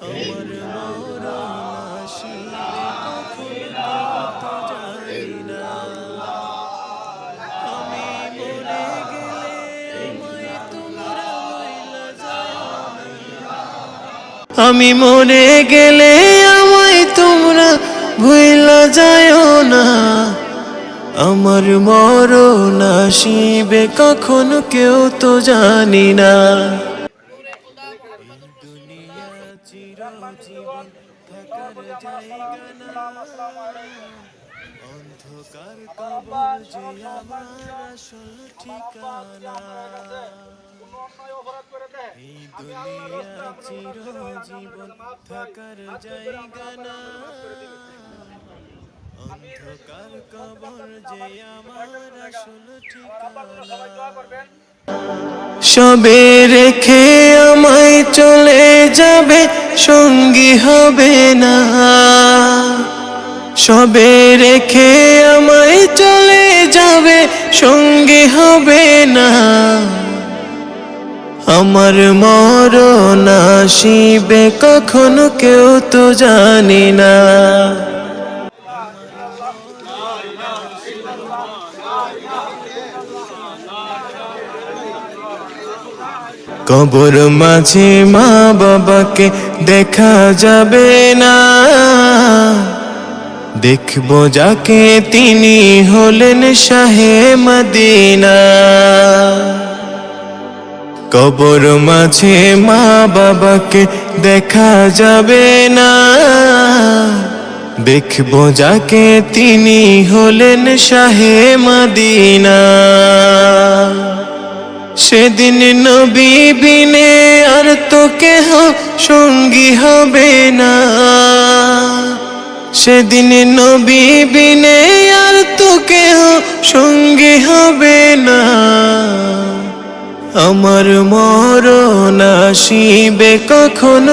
আমার মরণ আসিবে কখন তো জানি না। আমি মরে গেলে আমায় তোমরা ভুইলা যাও না। আমার মরণ আসিবে কখন কেউ তো জানি না। দুনিয়া চিরজীবন থাকার জায়গা না, অন্ধকার কবর যে আমার আসল ঠিকানা। এই দুনিয়া চিরজীবন থাকার জায়গা না, অন্ধকার কবর যে আমার আসল ঠিকানা। সবে রেখে আমায় চলে যাবে, সঙ্গী হবে না। সবে রেখে আমায় চলে যাবে, সঙ্গী হবে না। আমার মরণ আসিবে কখন কেউ তো জানি না। কবর মাঝে মা বাবাকে দেখা যাবে না, দেখবো যাকে তিনি হলেন শাহে মদিনা। কবর মাঝে মা বাবাকে দেখা যাবে না, দেখবো যাকে তিনি হলেন শাহে মদিনা। সেদিন নবী বিনে আর তো কেহ সঙ্গী হবে না। সেদিন নবী বিনে আর তো কেহ সঙ্গী হবে না। আমার মরণ আসিবে কখন